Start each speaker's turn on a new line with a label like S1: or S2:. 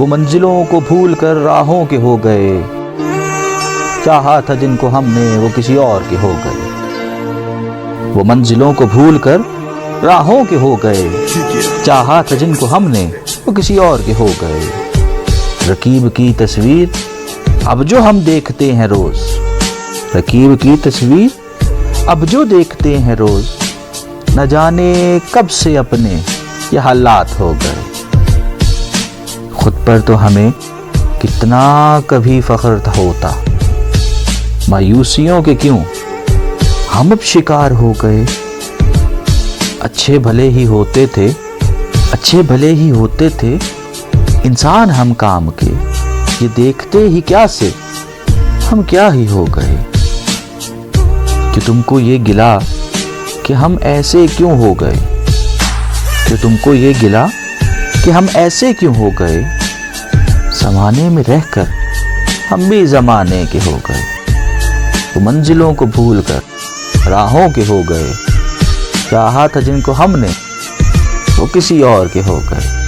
S1: وہ منزلوں کو بھول کر راہوں کے ہو گئے، چاہا تھا جن کو ہم نے وہ کسی اور کے ہو گئے۔ وہ منزلوں کو بھول کر راہوں کے ہو گئے، چاہا تھا جن کو ہم نے وہ کسی اور کے ہو گئے۔ رقیب کی تصویر اب جو ہم دیکھتے ہیں روز، رقیب کی تصویر اب جو دیکھتے ہیں روز، نہ جانے کب سے اپنے یہ حالات ہو گئے۔ خود پر تو ہمیں کتنا کبھی فخر ہوتا، مایوسیوں کے کیوں ہم اب شکار ہو گئے۔ اچھے بھلے ہی ہوتے تھے، اچھے بھلے ہی ہوتے تھے انسان ہم کام کے، یہ دیکھتے ہی کیا سے ہم کیا ہی ہو گئے۔ کہ تم کو یہ گلا کہ ہم ایسے کیوں ہو گئے، کہ تم کو یہ گلا کہ ہم ایسے کیوں ہو گئے۔ زمانے میں رہ کر ہم بھی زمانے کے ہو گئے، وہ منزلوں کو بھول کر راہوں کے ہو گئے، چاہا تھا جن کو ہم نے وہ کسی اور کے ہو گئے۔